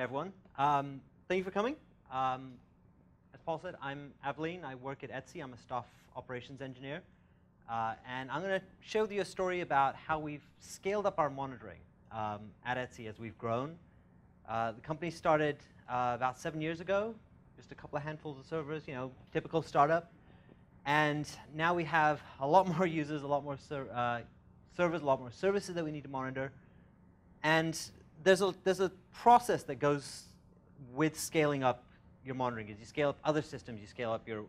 everyone. Thank you for coming. As Paul said, I'm Avleen. I work at Etsy. I'm a staff operations engineer. And I'm going to show you a story about how we've scaled up our monitoring at Etsy as we've grown. The company started about 7 years ago, just a couple of handfuls of servers, typical startup. And now we have a lot more users, a lot more servers, a lot more services that we need to monitor. And there's a process that goes with scaling up your monitoring. As you scale up other systems, you scale up your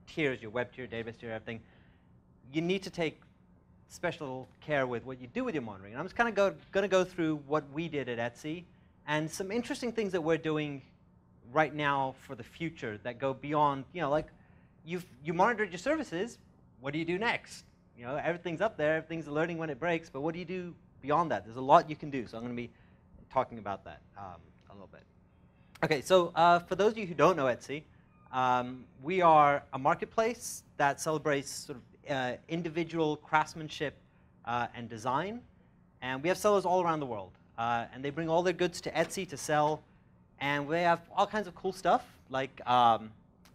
tiers, your web tier, database tier, everything. You need to take special care with what you do with your monitoring. And I'm just kind of going to go through what we did at Etsy and some interesting things that we're doing right now for the future that go beyond, like you monitored your services. What do you do next? Everything's up there, everything's alerting when it breaks, but what do you do beyond that? There's a lot you can do, so I'm going to be talking about that a little bit. Okay, so for those of you who don't know Etsy, we are a marketplace that celebrates sort of individual craftsmanship and design, and we have sellers all around the world, and they bring all their goods to Etsy to sell, and we have all kinds of cool stuff, like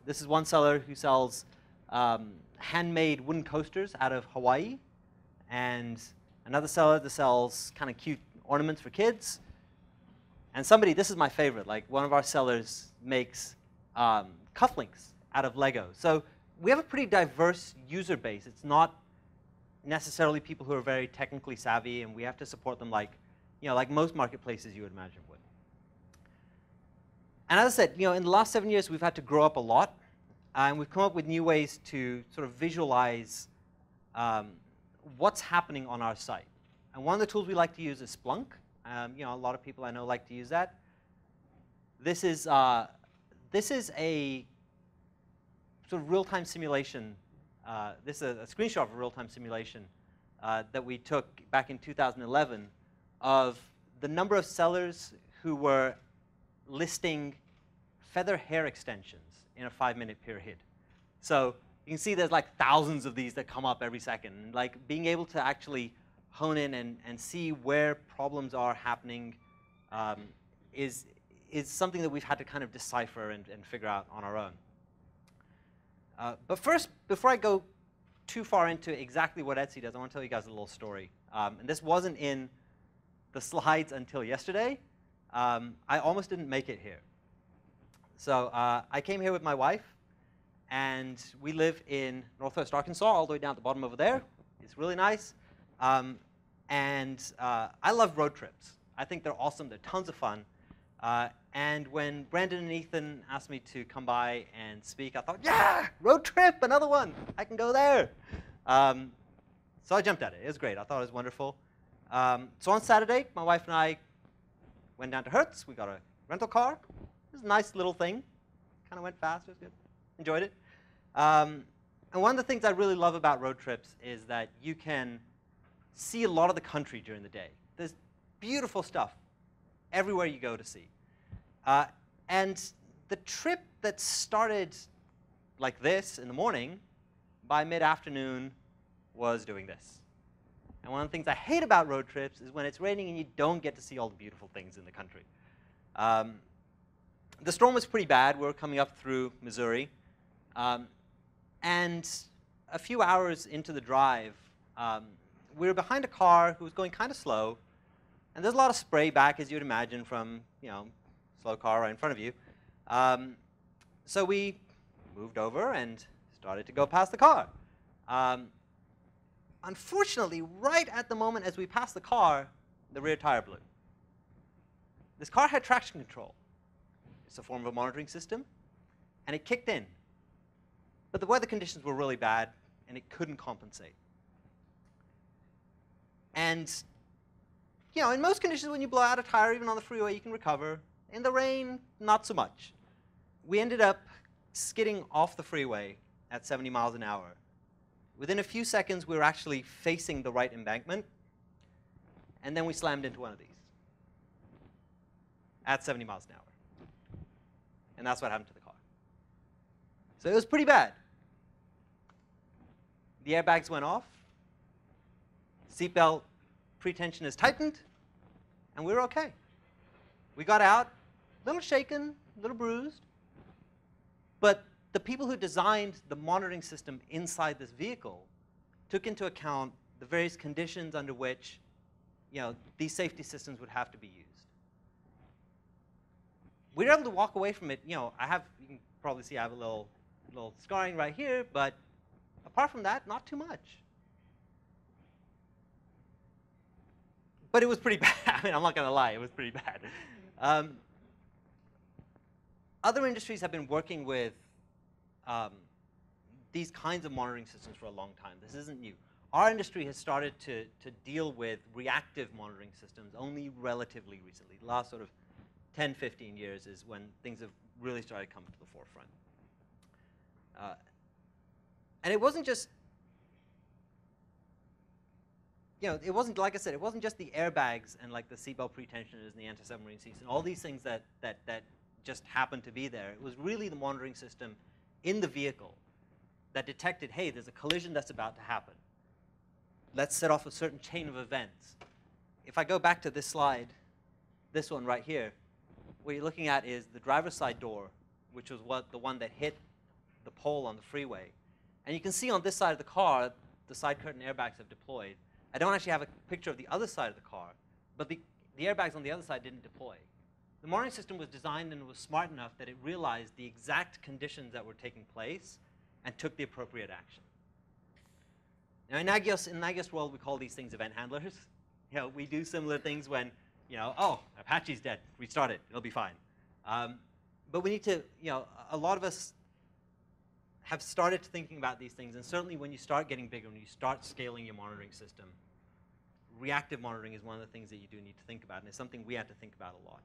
this is one seller who sells handmade wooden coasters out of Hawaii, and another seller that sells kind of cute ornaments for kids. And somebody, this is my favorite, like one of our sellers makes cufflinks out of Lego. So we have a pretty diverse user base. It's not necessarily people who are very technically savvy, and we have to support them like most marketplaces you would imagine would. And as I said, in the last 7 years, we've had to grow up a lot. And we've come up with new ways to sort of visualize what's happening on our site. And one of the tools we like to use is Splunk. A lot of people I know like to use that. This is a sort of real-time simulation. This is a screenshot of a real-time simulation that we took back in 2011 of the number of sellers who were listing feather hair extensions in a 5-minute period. So you can see there's like thousands of these that come up every second. And like being able to actually hone in and see where problems are happening is something that we've had to kind of decipher and figure out on our own. But first, before I go too far into exactly what Etsy does, I want to tell you guys a little story. And this wasn't in the slides until yesterday. I almost didn't make it here. So I came here with my wife, and we live in Northwest Arkansas, all the way down at the bottom over there. It's really nice. And I love road trips. I think they're awesome. They're tons of fun. And when Brandon and Ethan asked me to come by and speak, I thought, yeah, road trip, another one. I can go there. So I jumped at it. It was great. I thought it was wonderful. So on Saturday, my wife and I went down to Hertz. We got a rental car. It was a nice little thing. Kind of went fast. It was good. Enjoyed it. And one of the things I really love about road trips is that you can see a lot of the country during the day. There's beautiful stuff everywhere you go to see. And the trip that started like this in the morning, by mid-afternoon, was doing this. And one of the things I hate about road trips is when it's raining and you don't get to see all the beautiful things in the country. The storm was pretty bad. We were coming up through Missouri. And a few hours into the drive, we were behind a car who was going kind of slow. And there's a lot of spray back, as you'd imagine, from slow car right in front of you. So we moved over and started to go past the car. Unfortunately, right at the moment as we passed the car, the rear tire blew. This car had traction control. It's a form of a monitoring system. And it kicked in. But the weather conditions were really bad, and it couldn't compensate. And in most conditions, when you blow out a tire, even on the freeway, you can recover. In the rain, not so much. We ended up skidding off the freeway at 70 miles an hour. Within a few seconds, we were actually facing the right embankment. And then we slammed into one of these at 70 miles an hour. And that's what happened to the car. So it was pretty bad. The airbags went off. Seatbelt pretension is tightened. And we were OK. We got out. a little shaken, a little bruised. But the people who designed the monitoring system inside this vehicle took into account the various conditions under which these safety systems would have to be used. We were able to walk away from it. You can probably see I have a little scarring right here, but apart from that, not too much. But it was pretty bad. I mean, I'm not going to lie, it was pretty bad. Other industries have been working with these kinds of monitoring systems for a long time. This isn't new. Our industry has started to deal with reactive monitoring systems only relatively recently. The last sort of 10, 15 years is when things have really started coming to the forefront. And it wasn't just, it wasn't, like I said, it wasn't just the airbags and like the seatbelt pretensioners and the anti-submarine seats and all these things that just happened to be there. It was really the monitoring system in the vehicle that detected, hey, there's a collision that's about to happen. Let's set off a certain chain of events. If I go back to this slide, this one right here, what you're looking at is the driver's side door, which was the one that hit the pole on the freeway. And you can see on this side of the car, the side curtain airbags have deployed. I don't actually have a picture of the other side of the car, but the airbags on the other side didn't deploy. The monitoring system was designed and was smart enough that it realized the exact conditions that were taking place and took the appropriate action. Now, in Nagios World, we call these things event handlers. We do similar things when, oh, Apache's dead. Restart it. It'll be fine. But we need to, a lot of us have started thinking about these things. And certainly when you start getting bigger, when you start scaling your monitoring system, reactive monitoring is one of the things that you do need to think about. And it's something we have to think about a lot.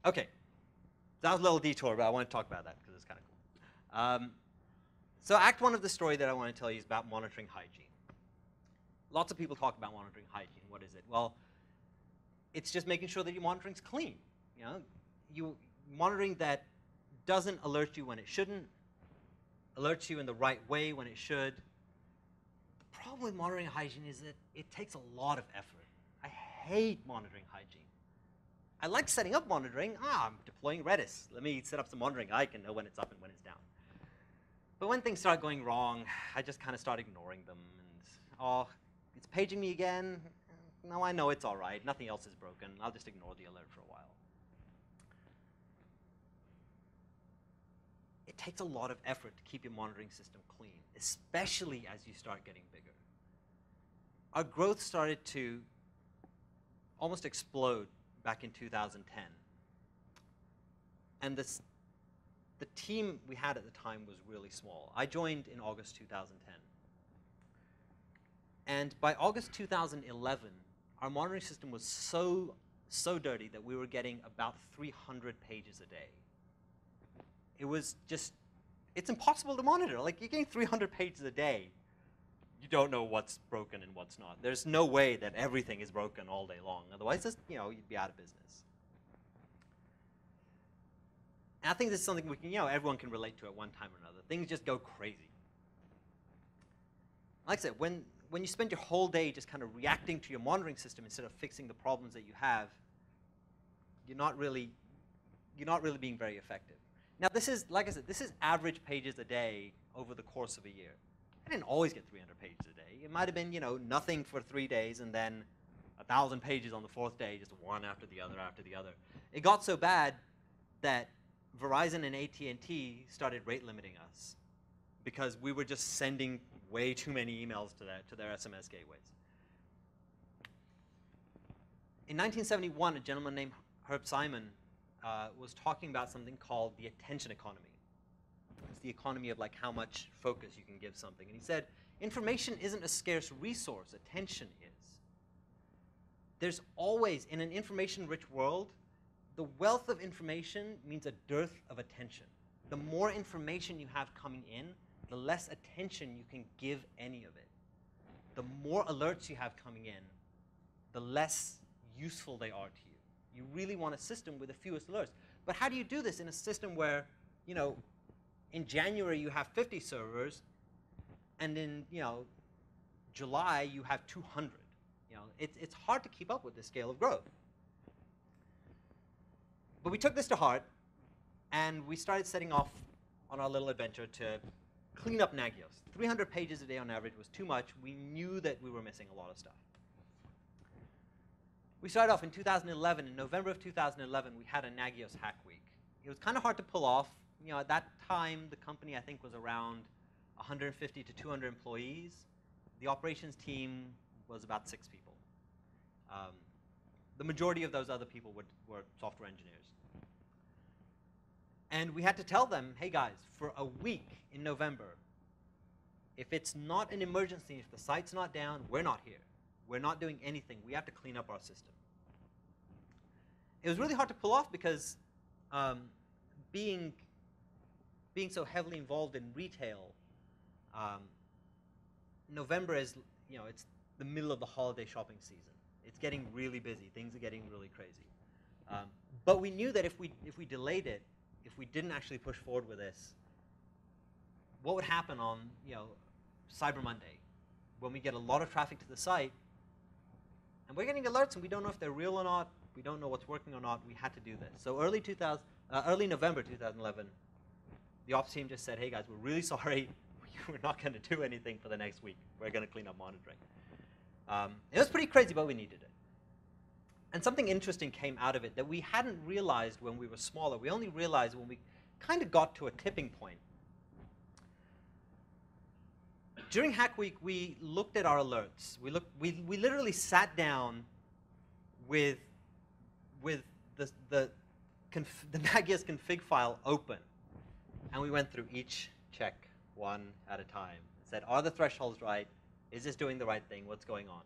OK. That was a little detour, but I want to talk about that because it's kind of cool. So act one of the story that I want to tell you is about monitoring hygiene. Lots of people talk about monitoring hygiene. What is it? Well, it's just making sure that your monitoring's clean. Monitoring that doesn't alert you when it shouldn't, alerts you in the right way when it should. The problem with monitoring hygiene is that it takes a lot of effort. I hate monitoring hygiene. I like setting up monitoring. I'm deploying Redis. Let me set up some monitoring. I can know when it's up and when it's down. But when things start going wrong, I just kind of start ignoring them. And, oh, it's paging me again. No, I know it's all right. Nothing else is broken. I'll just ignore the alert for a while. It takes a lot of effort to keep your monitoring system clean, especially as you start getting bigger. Our growth started to almost explode back in 2010. And the team we had at the time was really small. I joined in August 2010. And by August 2011, our monitoring system was so dirty that we were getting about 300 pages a day. It was just, it's impossible to monitor. Like, you're getting 300 pages a day. You don't know what's broken and what's not. There's no way that everything is broken all day long. Otherwise, you'd be out of business. And I think this is something we can, everyone can relate to at one time or another. Things just go crazy. Like I said, when you spend your whole day just kind of reacting to your monitoring system instead of fixing the problems that you have, you're not really being very effective. Now, this is, like I said, this is average pages a day over the course of a year. I didn't always get 300 pages a day. It might have been, nothing for 3 days and then 1,000 pages on the 4th day, just one after the other after the other. It got so bad that Verizon and AT&T started rate limiting us because we were just sending way too many emails to their SMS gateways. In 1971, a gentleman named Herb Simon was talking about something called the attention economy. It's the economy of like how much focus you can give something. And he said, information isn't a scarce resource, attention is. There's always, in an information-rich world, the wealth of information means a dearth of attention. The more information you have coming in, the less attention you can give any of it. The more alerts you have coming in, the less useful they are to you. You really want a system with the fewest alerts. But how do you do this in a system where, in January you have 50 servers, and in July you have 200? It's hard to keep up with this scale of growth. But we took this to heart, and we started setting off on our little adventure to clean up Nagios. 300 pages a day on average was too much. We knew that we were missing a lot of stuff. We started off in 2011. In November of 2011, we had a Nagios Hack Week. It was kind of hard to pull off. At that time, the company, I think, was around 150 to 200 employees. The operations team was about 6 people. The majority of those other people were software engineers. And we had to tell them, hey guys, for a week in November, if it's not an emergency, if the site's not down, we're not here. We're not doing anything. We have to clean up our system. It was really hard to pull off because being so heavily involved in retail, November is, it's the middle of the holiday shopping season. It's getting really busy. Things are getting really crazy. But we knew that if we delayed it, if we didn't actually push forward with this, what would happen on Cyber Monday when we get a lot of traffic to the site, and we're getting alerts and we don't know if they're real or not, we don't know what's working or not, we had to do this. So early November 2011, the ops team just said, hey guys, we're really sorry. We're not going to do anything for the next week. We're going to clean up monitoring. It was pretty crazy, but we needed it. And something interesting came out of it that we hadn't realized when we were smaller. We only realized when we kind of got to a tipping point. During Hack Week, we looked at our alerts. We literally sat down with the Nagios config file open, and we went through each check one at a time. Said, are the thresholds right? Is this doing the right thing? What's going on?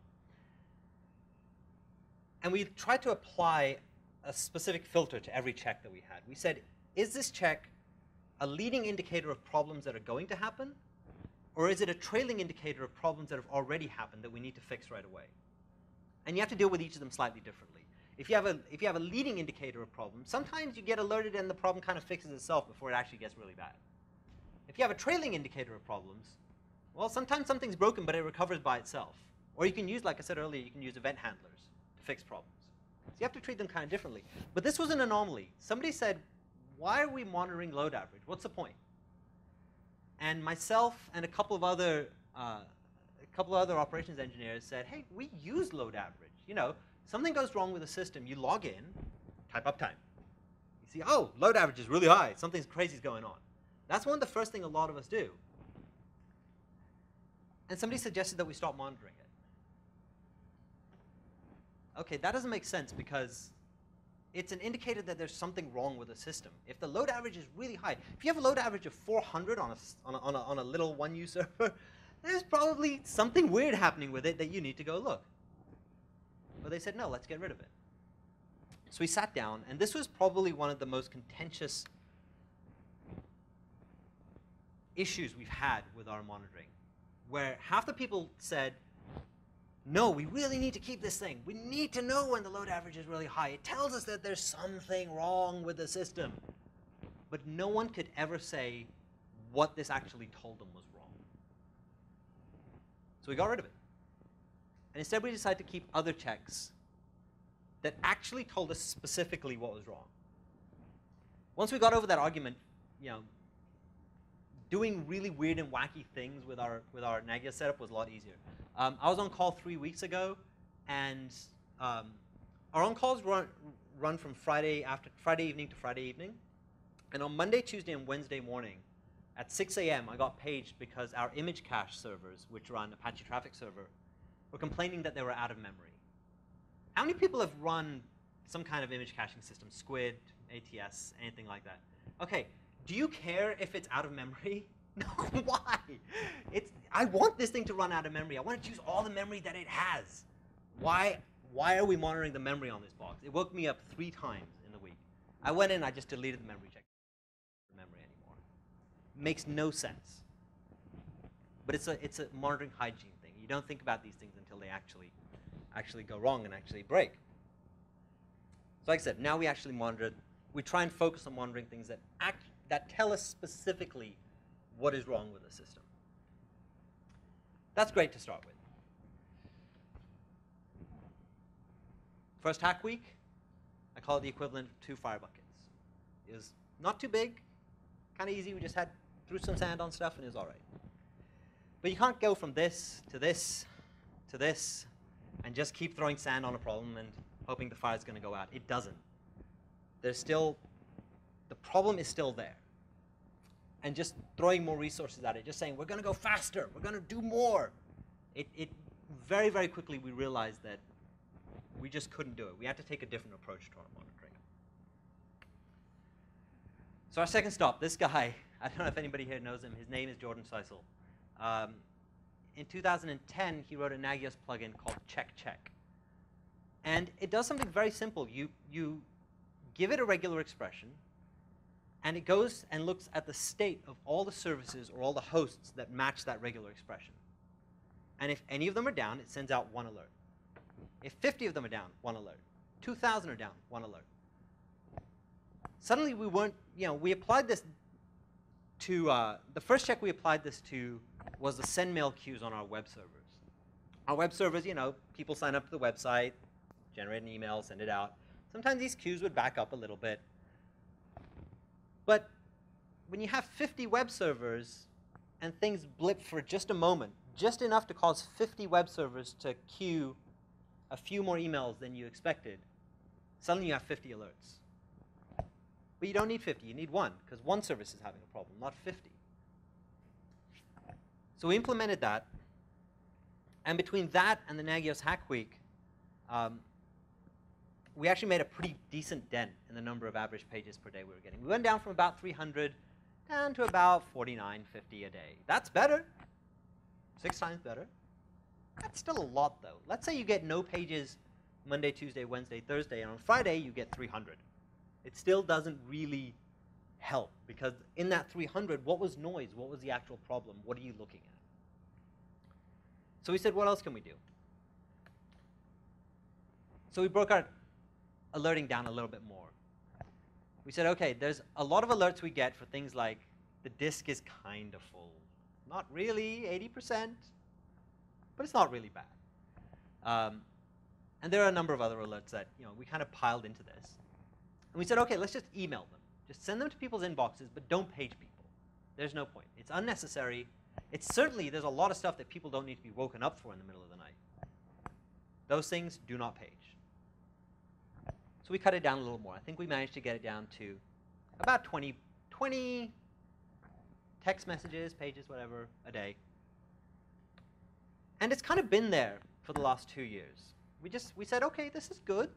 And we tried to apply a specific filter to every check that we had. We said, is this check a leading indicator of problems that are going to happen? Or is it a trailing indicator of problems that have already happened that we need to fix right away? And you have to deal with each of them slightly differently. If you have a leading indicator of problems, sometimes you get alerted and the problem kind of fixes itself before it actually gets really bad. If you have a trailing indicator of problems, well, sometimes something's broken, but it recovers by itself. Or you can use, like I said earlier, you can use event handlers to fix problems. So you have to treat them kind of differently. But this was an anomaly. Somebody said, why are we monitoring load average? What's the point? And myself and a couple of other operations engineers said, hey, we use load average. Something goes wrong with the system. You log in, type uptime. You see, oh, load average is really high. Something crazy is going on. That's one of the first things a lot of us do. And somebody suggested that we stop monitoring it. OK, that doesn't make sense because it's an indicator that there's something wrong with the system. If the load average is really high, if you have a load average of 400 on a little 1U server, there's probably something weird happening with it that you need to go look. But they said, no, let's get rid of it. So we sat down, and this was probably one of the most contentious issues we've had with our monitoring, where half the people said, no, we really need to keep this thing. We need to know when the load average is really high. It tells us that there's something wrong with the system. But no one could ever say what this actually told them was wrong. So we got rid of it. And instead we decided to keep other checks that actually told us specifically what was wrong. Once we got over that argument, doing really weird and wacky things with our Nagios setup was a lot easier. I was on call 3 weeks ago, and our on-calls run from Friday evening to Friday evening. And on Monday, Tuesday, and Wednesday morning, at 6 a.m., I got paged because our image cache servers, which run Apache Traffic Server, were complaining that they were out of memory. How many people have run some kind of image caching system, Squid, ATS, anything like that? OK, do you care if it's out of memory? No, why? I want this thing to run out of memory. I want to choose all the memory that it has. Why are we monitoring the memory on this box? It woke me up 3 times in the week. I went in, I just deleted the memory check. Memory anymore. Makes no sense. But it's a monitoring hygiene thing. You don't think about these things until they actually go wrong and actually break. So like I said, now we actually monitor. We try and focus on monitoring things that tell us specifically what is wrong with the system. That's great to start with. First hack week, I call it the equivalent of 2 fire buckets. It was not too big, kind of easy. We just threw some sand on stuff, and it was all right. But you can't go from this to this to this and just keep throwing sand on a problem and hoping the fire's going to go out. It doesn't. The problem is still there. And just throwing more resources at it, just saying, we're going to go faster, we're going to do more. It very, very quickly we realized that we just couldn't do it. We had to take a different approach to our monitoring. So our second stop, this guy, I don't know if anybody here knows him. His name is Jordan Seisel. In 2010, he wrote a Nagios plugin called Check Check. And it does something very simple. You give it a regular expression, and it goes and looks at the state of all the services or all the hosts that match that regular expression. And if any of them are down, it sends out 1 alert. If 50 of them are down, 1 alert. 2,000 are down, 1 alert. Suddenly we weren't, we applied this to, the first check we applied this to was the send mail queues on our web servers. Our web servers, people sign up to the website, generate an email, send it out. Sometimes these queues would back up a little bit. But when you have 50 web servers and things blip for just a moment, just enough to cause 50 web servers to queue a few more emails than you expected, suddenly you have 50 alerts. But you don't need 50, you need 1, because 1 service is having a problem, not 50. So we implemented that, and between that and the Nagios Hack Week, we actually made a pretty decent dent in the number of average pages per day we were getting. We went down from about 300 down to about 49, 50 a day. That's better. 6 times better. That's still a lot, though. Let's say you get no pages Monday, Tuesday, Wednesday, Thursday, and on Friday you get 300. It still doesn't really help, because in that 300, what was noise? What was the actual problem? What are you looking at? So we said, what else can we do? So we broke our alerting down a little bit more. We said, OK, there's a lot of alerts we get for things like the disk is kind of full. Not really, 80%, but it's not really bad. And there are a number of other alerts that we kind of piled into this. And we said, OK, let's just email them. Just send them to people's inboxes, but don't page people. There's no point. It's unnecessary. There's a lot of stuff that people don't need to be woken up for in the middle of the night. Those things do not page. So we cut it down a little more. I think we managed to get it down to about 20 text messages, pages, whatever, a day. And it's kind of been there for the last 2 years. We said, OK, this is good.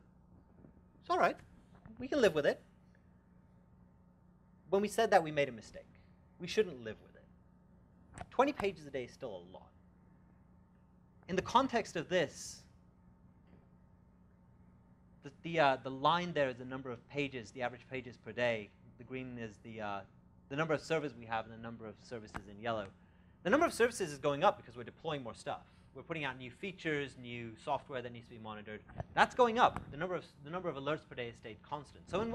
It's all right. We can live with it. When we said that, we made a mistake. We shouldn't live with it. 20 pages a day is still a lot. In the context of this, the line there is the number of pages, the average pages per day. The green is the number of servers we have, and the number of services in yellow. The number of services is going up because we're deploying more stuff. We're putting out new features, new software that needs to be monitored. That's going up. The number of alerts per day has stayed constant. So in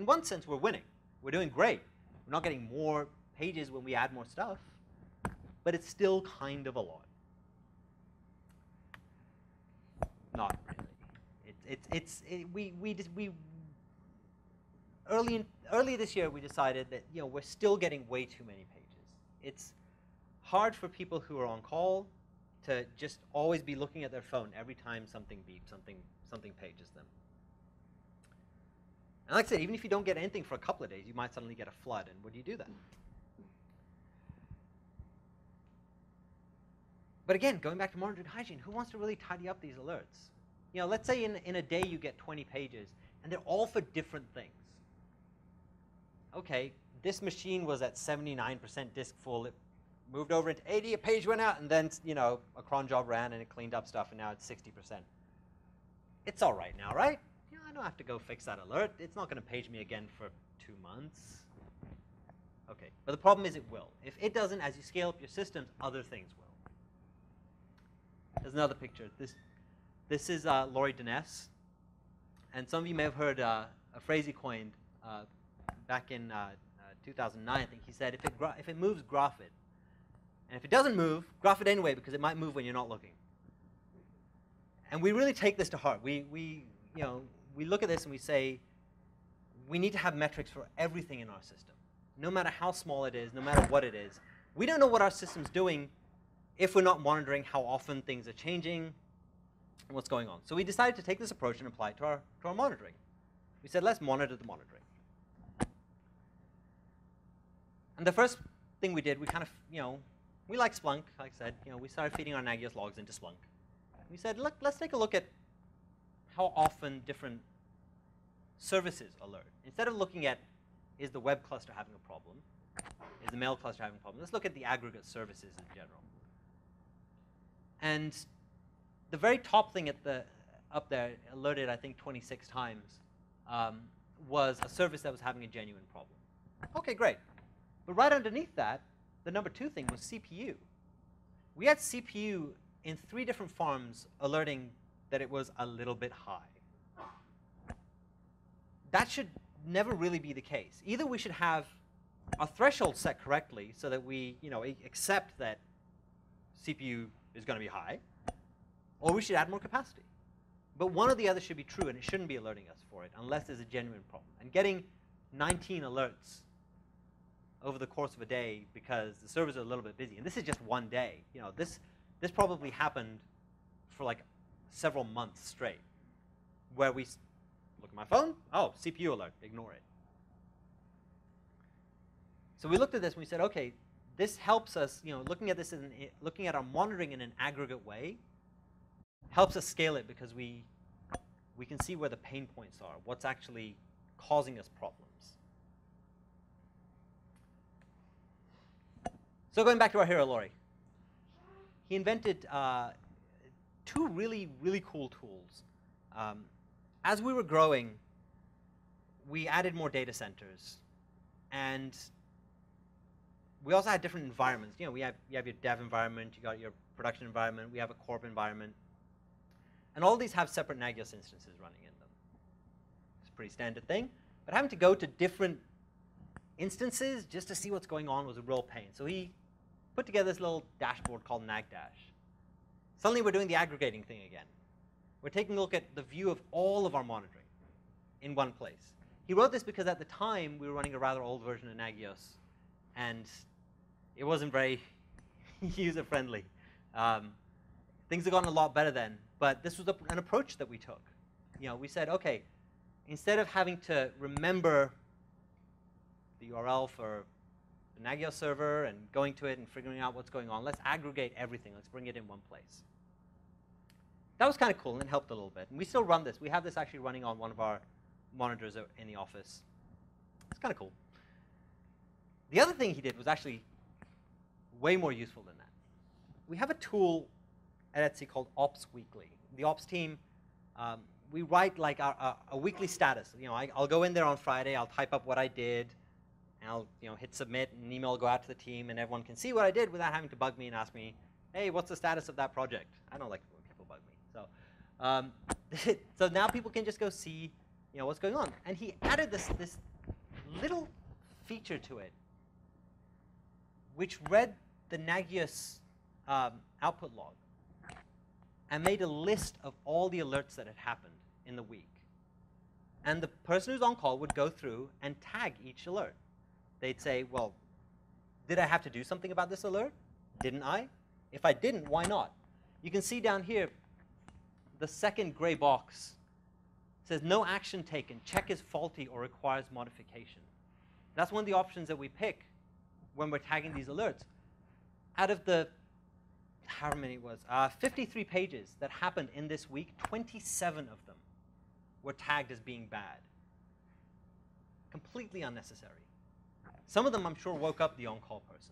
one sense, we're winning. We're doing great. We're not getting more pages when we add more stuff, but it's still kind of a lot. Not really. Early this year, we decided that we're still getting way too many pages. It's hard for people who are on call to just always be looking at their phone every time something beeps, something pages them. And like I said, even if you don't get anything for a couple of days, you might suddenly get a flood, and what do you do then? But again, going back to monitoring hygiene, who wants to really tidy up these alerts? Let's say in a day you get 20 pages, and they're all for different things. OK, this machine was at 79% disk full. It moved over into 80, a page went out, and then a cron job ran, and it cleaned up stuff, and now it's 60%. It's all right now, right? I don't have to go fix that alert. It's not going to page me again for 2 months. OK, but the problem is it will. If it doesn't, as you scale up your systems, other things will. There's another picture. This is Laurie Dines. And some of you may have heard a phrase he coined back in 2009, I think. He said, if it moves, graph it. And if it doesn't move, graph it anyway, because it might move when you're not looking. And we really take this to heart. We we look at this and we say, we need to have metrics for everything in our system, no matter how small it is, no matter what it is. We don't know what our system's doing if we're not monitoring how often things are changing and what's going on. So we decided to take this approach and apply it to our monitoring. We said, let's monitor the monitoring. And the first thing we did, we kind of, we like Splunk, like I said. We started feeding our Nagios logs into Splunk. We said, look, let's take a look at how often different services alert. Instead of looking at, is the web cluster having a problem? Is the mail cluster having a problem? Let's look at the aggregate services in general. And the very top thing up there, alerted, I think, 26 times, was a service that was having a genuine problem. OK, great. But right underneath that, the number 2 thing was CPU. We had CPU in 3 different farms alerting that it was a little bit high. That should never really be the case. Either we should have a threshold set correctly so that we accept that CPU is going to be high, or we should add more capacity. But one or the other should be true, and it shouldn't be alerting us for it unless there's a genuine problem. And getting 19 alerts over the course of a day because the servers are a little bit busy, and this is just one day. This probably happened for like several months straight, where we look at my phone, oh, CPU alert, ignore it. So we looked at this and we said, OK, this helps us, looking at this, looking at our monitoring in an aggregate way, helps us scale it because we can see where the pain points are, what's actually causing us problems. So going back to our hero, Laurie. He invented 2 really, really cool tools. As we were growing, we added more data centers. And we also had different environments. You have your dev environment, you got your production environment, we have a corp environment. And all these have separate Nagios instances running in them. It's a pretty standard thing. But having to go to different instances just to see what's going on was a real pain. So he put together this little dashboard called Nagdash. Suddenly we're doing the aggregating thing again. We're taking a look at the view of all of our monitoring in one place. He wrote this because at the time we were running a rather old version of Nagios, and it wasn't very user-friendly. Things have gotten a lot better then, but this was an approach that we took. We said, OK, instead of having to remember the URL for the Nagios server and going to it and figuring out what's going on, let's aggregate everything. Let's bring it in one place. That was kind of cool, and it helped a little bit. And we still run this. We have this actually running on one of our monitors in the office. It's kind of cool. The other thing he did was actually way more useful than that. We have a tool at Etsy called Ops Weekly. The Ops team, we write like a weekly status. I'll go in there on Friday. I'll type up what I did. And I'll hit submit, and an email will go out to the team, and everyone can see what I did without having to bug me and ask me, hey, what's the status of that project? I don't like when people bug me. So, so now people can just go see what's going on. And he added this little feature to it, which read the Nagios output log and made a list of all the alerts that had happened in the week. And the person who's on call would go through and tag each alert. They'd say, well, did I have to do something about this alert? Didn't I? If I didn't, why not? You can see down here, the second gray box says no action taken, check is faulty or requires modification. That's one of the options that we pick when we're tagging these alerts. Out of the, however many it was, 53 pages that happened in this week, 27 of them were tagged as being bad. Completely unnecessary. Some of them, I'm sure, woke up the on-call person.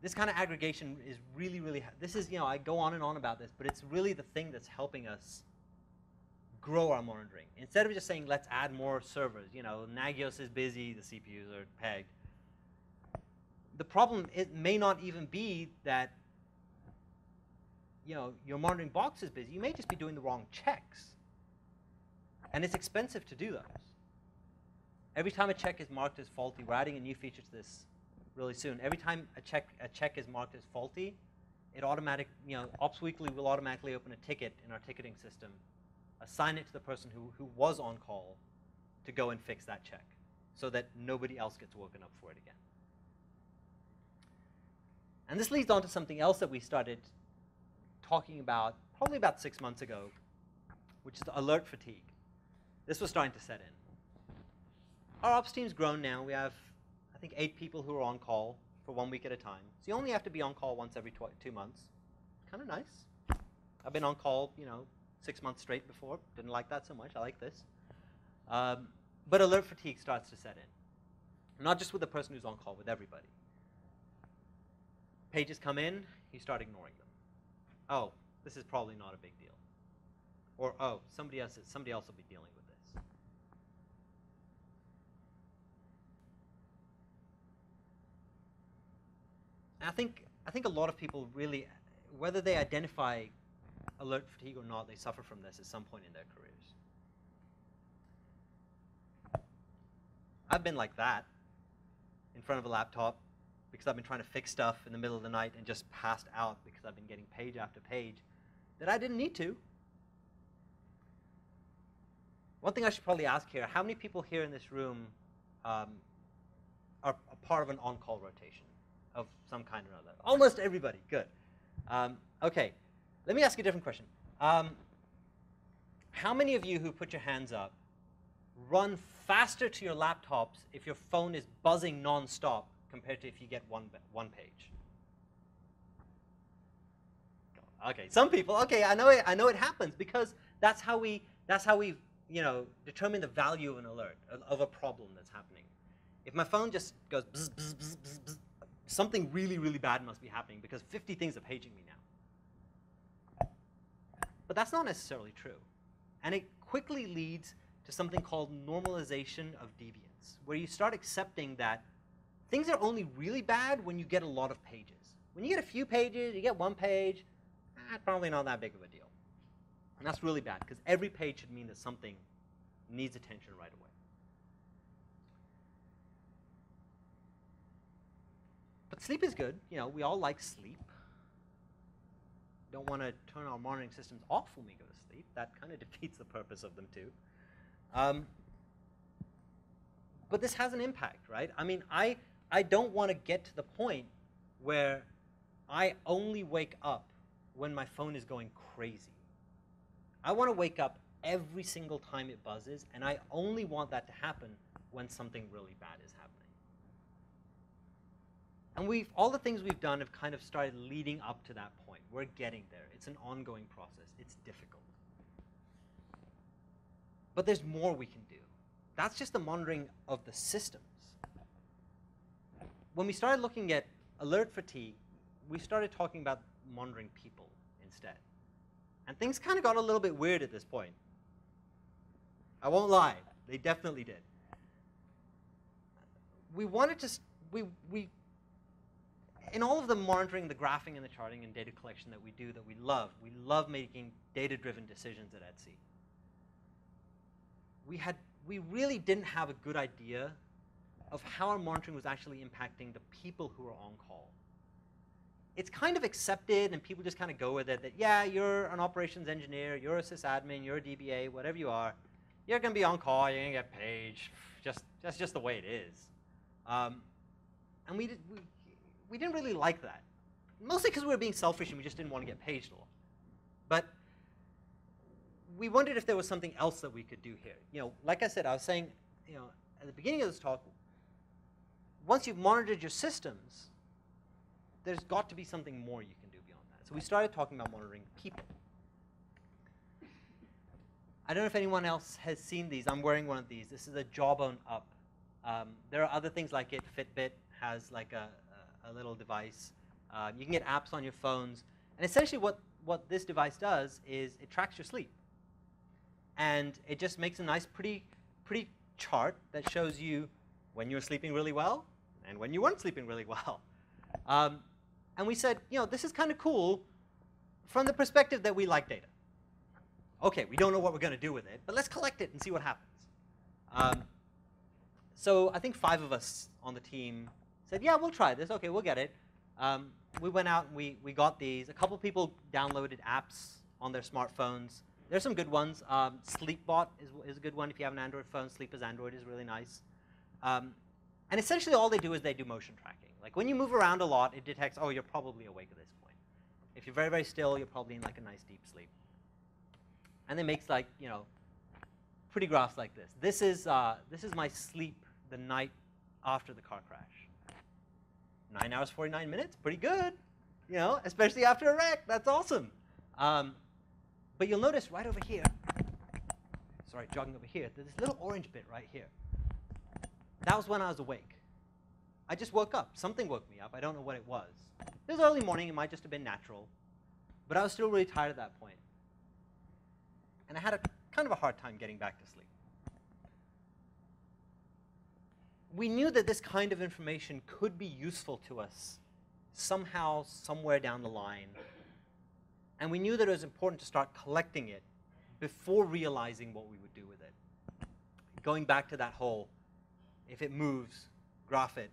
This kind of aggregation is really, really, this is, I go on and on about this, but it's really the thing that's helping us grow our monitoring. Instead of just saying, let's add more servers, Nagios is busy, the CPUs are pegged. The problem, it may not even be that, your monitoring box is busy. You may just be doing the wrong checks. And it's expensive to do those. Every time a check is marked as faulty, we're adding a new feature to this really soon. Every time a check is marked as faulty, Ops Weekly will automatically open a ticket in our ticketing system, assign it to the person who was on call to go and fix that check so that nobody else gets woken up for it again. And this leads on to something else that we started talking about probably about 6 months ago, which is alert fatigue. This was starting to set in. Our ops team's grown now. We have, I think, 8 people who are on call for 1 week at a time. So you only have to be on call once every 2 months. Kind of nice. I've been on call, 6 months straight before. Didn't like that so much. I like this. But alert fatigue starts to set in. Not just with the person who's on call, with everybody. Pages come in, you start ignoring them. Oh, this is probably not a big deal. Or, oh, somebody else will be dealing with this. And I think a lot of people really, whether they identify alert fatigue or not, they suffer from this at some point in their careers. I've been like that in front of a laptop because I've been trying to fix stuff in the middle of the night and just passed out because I've been getting page after page that I didn't need to. One thing I should probably ask here, how many people here in this room are a part of an on-call rotation of some kind or another? Almost everybody, good. Okay, let me ask you a different question. How many of you who put your hands up run faster to your laptops if your phone is buzzing non-stop compared to if you get one page? Okay, some people. Okay, I know it happens because that's how we determine the value of an alert, of a problem that's happening. If my phone just goes bzz, bzz, bzz, bzz, bzz, something really, really bad must be happening because 50 things are paging me now. But that's not necessarily true. And it quickly leads to something called normalization of deviance, where you start accepting that things are only really bad when you get a lot of pages. When you get a few pages, you get one page, probably not that big of a deal. And that's really bad, because every page should mean that something needs attention right away. But sleep is good. We all like sleep. Don't want to turn our monitoring systems off when we go to sleep. That kind of defeats the purpose of them too. But this has an impact, right? I mean, I don't want to get to the point where I only wake up when my phone is going crazy. I want to wake up every single time it buzzes, and I only want that to happen when something really bad is happening. And all the things we've done have kind of started leading up to that point. We're getting there. It's an ongoing process. It's difficult. But there's more we can do. That's just the monitoring of the systems. When we started looking at alert fatigue, we started talking about monitoring people instead. And things kind of got a little bit weird at this point. I won't lie. They definitely did. We wanted to, in all of the monitoring, the graphing, and the charting and data collection that we do that we love making data-driven decisions at Etsy. We really didn't have a good idea of how our monitoring was actually impacting the people who are on call. It's kind of accepted, and people just kind of go with it, that, yeah, you're an operations engineer, you're a sysadmin, you're a DBA, whatever you are. You're going to be on call, you're going to get paged. That's just the way it is. And we didn't really like that. Mostly because we were being selfish and we just didn't want to get paged a lot. But we wondered if there was something else that we could do here. Like I said, I was saying, at the beginning of this talk, once you've monitored your systems, there's got to be something more you can do beyond that. So we started talking about monitoring people. I don't know if anyone else has seen these. I'm wearing one of these. This is a Jawbone Up. There are other things like it. Fitbit has like a little device. You can get apps on your phones. And essentially what this device does is it tracks your sleep. And it just makes a nice, pretty chart that shows you when you're sleeping really well and when you weren't sleeping really well. And we said, this is kind of cool from the perspective that we like data. OK, we don't know what we're going to do with it, but let's collect it and see what happens. So I think 5 of us on the team said, yeah, we'll try this. OK, we'll get it. we went out and we got these. A couple people downloaded apps on their smartphones. There's some good ones. Sleepbot is a good one if you have an Android phone. Sleep as Android is really nice. And essentially all they do is they do motion tracking. Like when you move around a lot, it detects, oh, you're probably awake at this point. If you're very, very still, you're probably in like a nice deep sleep. And it makes like, you know, pretty graphs like this. This is my sleep the night after the car crash. 9 hours, 49 minutes, pretty good, you know, especially after a wreck. That's awesome. But you'll notice right over here, sorry, jogging over here, there's this little orange bit right here. That was when I was awake. I just woke up. Something woke me up. I don't know what it was. It was early morning. It might just have been natural. But I was still really tired at that point. And I had a kind of a hard time getting back to sleep. We knew that this kind of information could be useful to us somehow, somewhere down the line. And we knew that it was important to start collecting it before realizing what we would do with it. Going back to that whole, if it moves, graph it.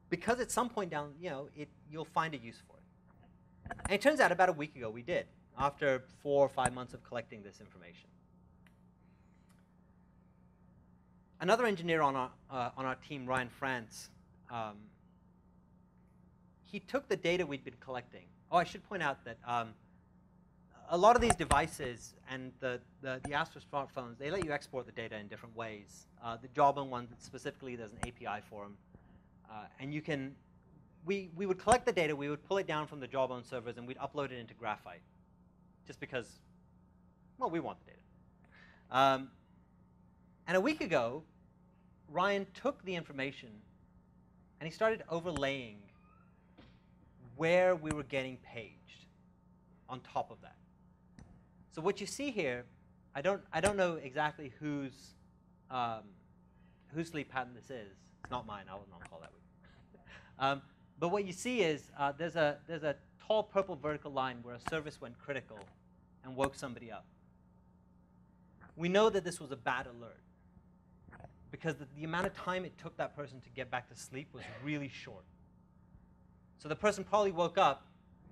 Because at some point down, you know, you'll find a use for it. And it turns out about a week ago we did, after 4 or 5 months of collecting this information. Another engineer on our team, Ryan France, he took the data we'd been collecting. Oh, I should point out that a lot of these devices and the apps for smartphones, they let you export the data in different ways. The Jawbone one specifically, there's an API for them. And you can, we would collect the data, we would pull it down from the Jawbone servers, and we'd upload it into Graphite, just because, well, we want the data. And a week ago, Ryan took the information and he started overlaying where we were getting paged on top of that. So what you see here, I don't know exactly whose sleep pattern this is. It's not mine. I wasn't on call that week. But what you see is there's a tall purple vertical line where a service went critical and woke somebody up. We know that this was a bad alert because the amount of time it took that person to get back to sleep was really short. So the person probably woke up,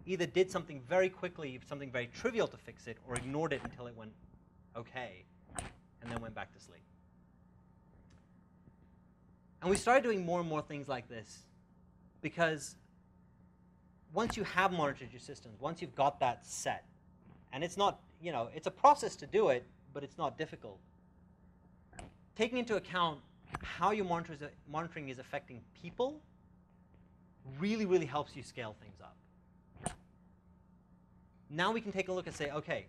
either did something very quickly, something very trivial to fix it, or ignored it until it went okay, and then went back to sleep. And we started doing more and more things like this because once you have monitored your systems, once you've got that set, and it's not, you know, it's a process to do it, but it's not difficult. Taking into account how your monitoring is affecting people really, really helps you scale things up. Now we can take a look and say, okay,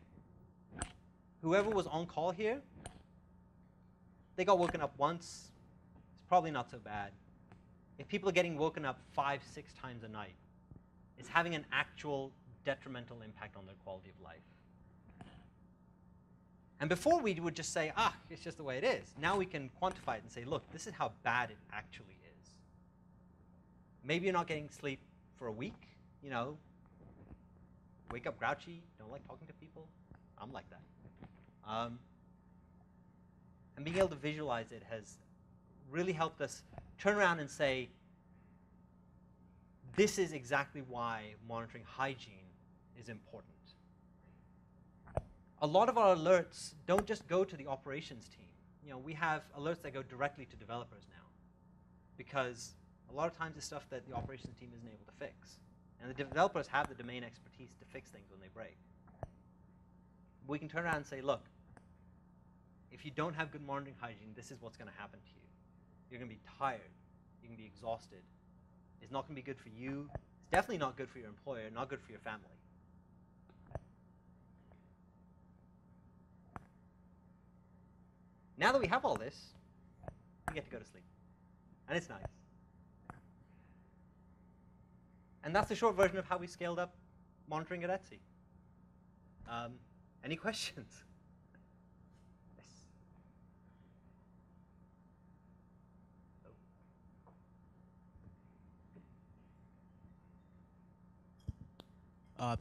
whoever was on call here, they got woken up once. It's probably not so bad. If people are getting woken up 5, 6 times a night, it's having an actual detrimental impact on their quality of life. And before we would just say, ah, it's just the way it is. Now we can quantify it and say, look, this is how bad it actually is. Maybe you're not getting sleep for a week, you know. Wake up grouchy, don't like talking to people. I'm like that. And being able to visualize it has really helped us turn around and say, this is exactly why monitoring hygiene is important. A lot of our alerts don't just go to the operations team. You know, we have alerts that go directly to developers now, because a lot of times it's stuff that the operations team isn't able to fix. And the developers have the domain expertise to fix things when they break. We can turn around and say, look, if you don't have good monitoring hygiene, this is what's going to happen to you. You're going to be tired. You're going to be exhausted. It's not going to be good for you. It's definitely not good for your employer, not good for your family. Now that we have all this, we get to go to sleep. And it's nice. And that's the short version of how we scaled up monitoring at Etsy. Any questions? Yes.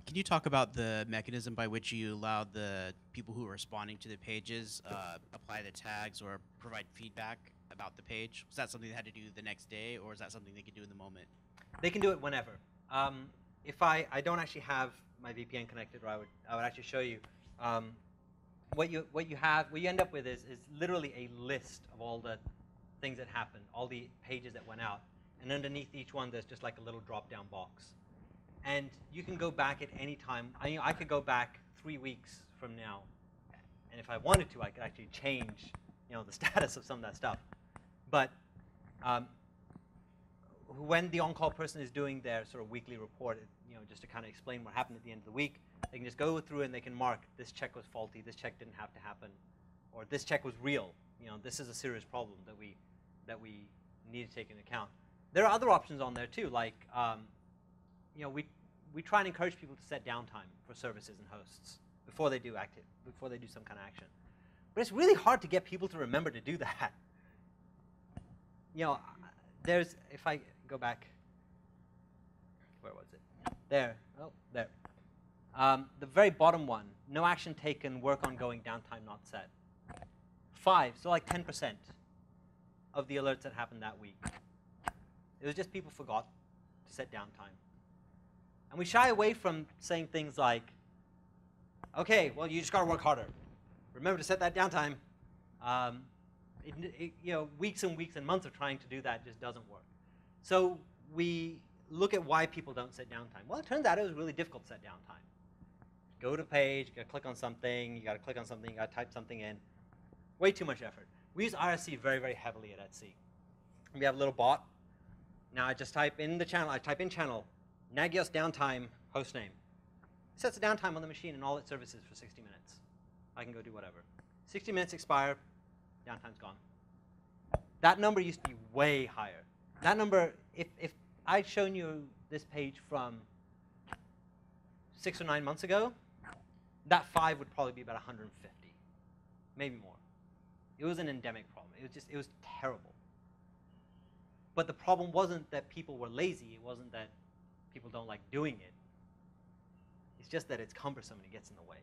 Can you talk about the mechanism by which you allow the people who are responding to the pages apply the tags or provide feedback about the page? Was that something they had to do the next day, or is that something they could do in the moment? They can do it whenever. if I don't actually have my VPN connected, or I would actually show you. What you end up with is literally a list of all the things that happened, all the pages that went out, and underneath each one there's just like a little drop-down box, and you can go back at any time. I could go back 3 weeks from now, and if I wanted to, I could actually change, the status of some of that stuff. But when the on-call person is doing their sort of weekly report, just to kind of explain what happened at the end of the week, they can just go through and they can mark this check was faulty, this check didn't have to happen, or this check was real. This is a serious problem that we need to take into account. There are other options on there too, like we try and encourage people to set downtime for services and hosts before they do some kind of action. But it's really hard to get people to remember to do that. If I go back, where was it? There. Oh, there. The very bottom one, no action taken, work ongoing, downtime not set. 5, so like 10% of the alerts that happened that week. It was just people forgot to set downtime. And we shy away from saying things like, okay, well, you just got to work harder. Remember to set that downtime. Weeks and weeks and months of trying to do that just doesn't work. So we look at why people don't set downtime. Well, it turns out it was really difficult to set downtime. Go to a page, you got to click on something, you got to type something in. Way too much effort. We use RSC very, very heavily at Etsy. We have a little bot. Now I just type in the channel, Nagios downtime hostname. It sets a downtime on the machine and all its services for 60 minutes. I can go do whatever. 60 minutes expire, downtime's gone. That number used to be way higher. That number, if I'd shown you this page from 6 or 9 months ago, that 5 would probably be about 150, maybe more. It was an endemic problem. It was terrible. But the problem wasn't that people were lazy. It wasn't that people don't like doing it. It's just that it's cumbersome and it gets in the way.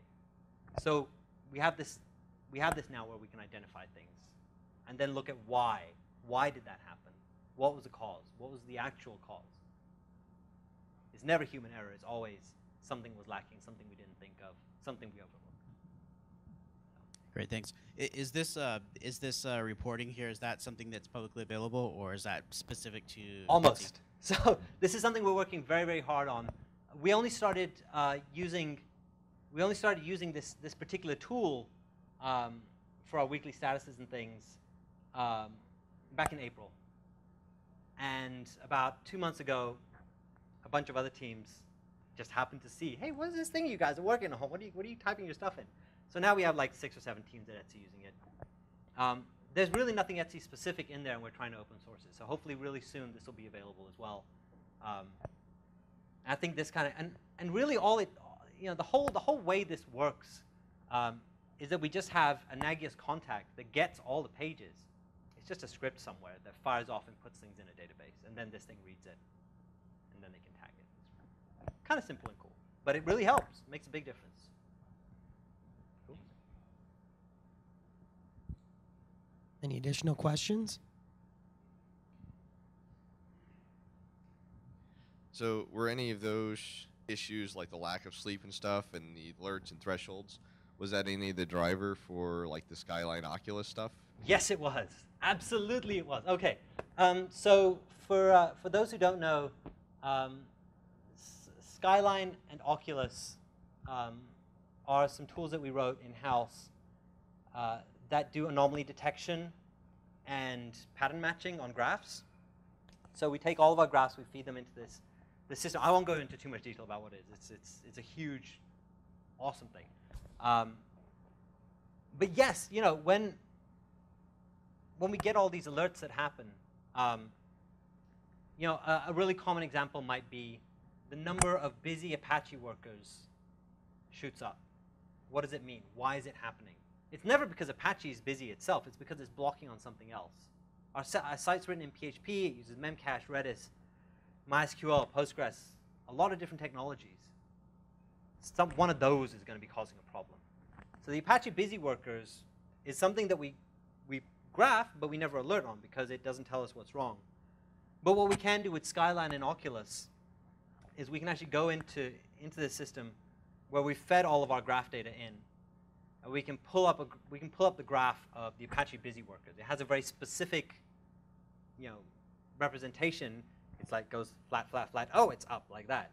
So we have this now where we can identify things and then look at why. Why did that happen? What was the cause? What was the actual cause? It's never human error. It's always something was lacking, something we didn't think of, something we overlooked. Great, thanks. Is this reporting here, is that something that's publicly available, or is that specific to Almost. So this is something we're working very, very hard on. We only started using this particular tool for our weekly statuses and things back in April. And about 2 months ago, a bunch of other teams just happened to see, hey, what is this thing you guys are working on? What are you typing your stuff in? So now we have like 6 or 7 teams at Etsy using it. There's really nothing Etsy specific in there, and we're trying to open source it. So hopefully really soon this will be available as well. I think this kind of, and really all it, the whole way this works is that we just have a Nagios contact that gets all the pages. It's just a script somewhere that fires off and puts things in a database, and then this thing reads it, and then they can tag it. It's kind of simple and cool, but it really helps. It makes a big difference. Cool. Any additional questions? So were any of those issues, like the lack of sleep and stuff and the alerts and thresholds, was that any of the driver for like the Skyline Oculus stuff? Yes, it was. Absolutely it was. Okay. So for those who don't know, Skyline and Oculus are some tools that we wrote in-house that do anomaly detection and pattern matching on graphs. So we take all of our graphs, we feed them into this system. I won't go into too much detail about what it is. It's a huge, awesome thing. But yes, when we get all these alerts that happen, a really common example might be the number of busy Apache workers shoots up. What does it mean? Why is it happening? It's never because Apache is busy itself. It's because it's blocking on something else. Our site's written in PHP. It uses Memcache, Redis, MySQL, Postgres, a lot of different technologies. One of those is going to be causing a problem. So the Apache busy workers is something that we graph, but we never alert on because it doesn't tell us what's wrong. But what we can do with Skyline and Oculus is we can actually go into this system where we fed all of our graph data in. And we can pull up the graph of the Apache busy workers. It has a very specific, representation. It's like goes flat, flat, flat. Oh, it's up like that.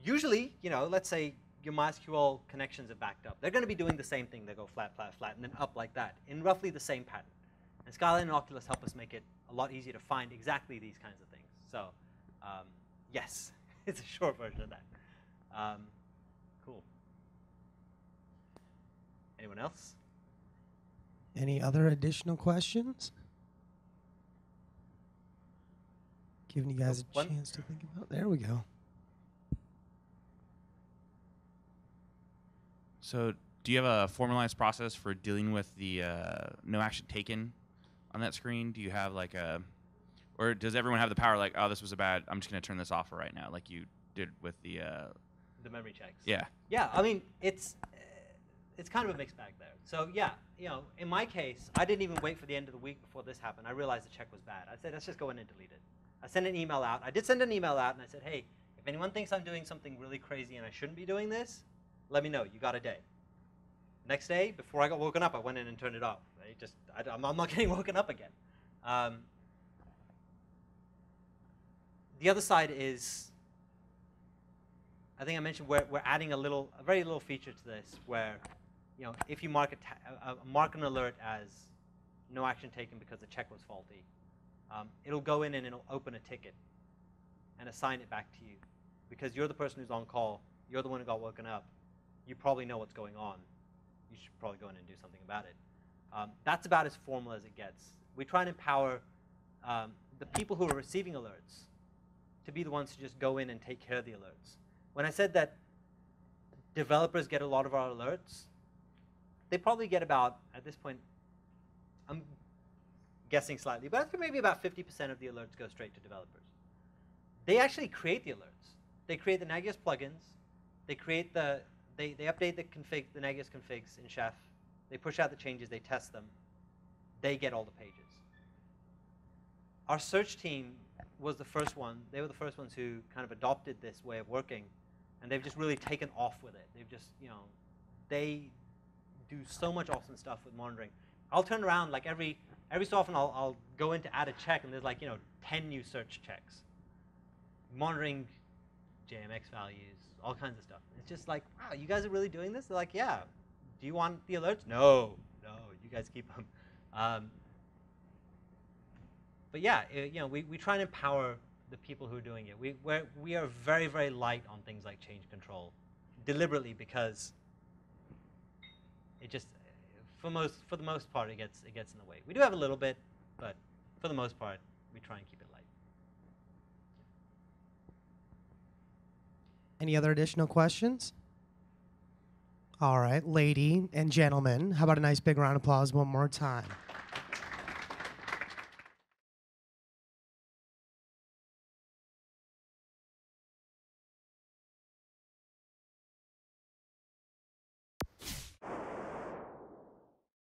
Usually, let's say your MySQL connections are backed up. They're going to be doing the same thing. They go flat, flat, flat, and then up like that in roughly the same pattern. And Skyline and Oculus help us make it a lot easier to find exactly these kinds of things. So yes, it's a short version of that. Cool. Anyone else? Any other additional questions? Giving you guys a chance to think about. There we go. So do you have a formalized process for dealing with the no action taken on that screen? Do you have like or does everyone have the power like, oh, this was I'm just going to turn this off for right now, like you did with the memory checks? Yeah. Yeah, I mean, it's kind of a mixed bag there. So yeah, in my case, I didn't even wait for the end of the week before this happened. I realized the check was bad. I said, let's just go in and delete it. I sent an email out. I did send an email out, and I said, hey, if anyone thinks I'm doing something really crazy and I shouldn't be doing this, let me know. You got a day. Next day, before I got woken up, I went in and turned it off. I'm not getting woken up again. The other side is, I think I mentioned we're adding a very little feature to this where, if you mark an alert as no action taken because the check was faulty, it'll go in and it'll open a ticket and assign it back to you. Because you're the person who's on call, you're the one who got woken up, you probably know what's going on. You should probably go in and do something about it. That's about as formal as it gets. We try and empower the people who are receiving alerts to be the ones who just go in and take care of the alerts. When I said that developers get a lot of our alerts, they probably get about, at this point, I'm guessing slightly, but I think maybe about 50% of the alerts go straight to developers. They actually create the alerts. They create the Nagios plugins. They create they update the Nagios configs in Chef. They push out the changes. They test them. They get all the pages. Our search team was the first one. They were the first ones who kind of adopted this way of working, and they've just really taken off with it. They've just, they do so much awesome stuff with monitoring. I'll turn around like every so often I'll go in to add a check, and there's like 10 new search checks, monitoring JMX values, all kinds of stuff. It's just like, wow, you guys are really doing this? They're like, yeah. Do you want the alerts? No, you guys keep them. But yeah, we try and empower the people who are doing it. We are very, very light on things like change control, deliberately, because it just, for the most part, it gets in the way. We do have a little bit, but for the most part, we try and keep it light. Any other additional questions? All right, lady and gentlemen, how about a nice big round of applause one more time?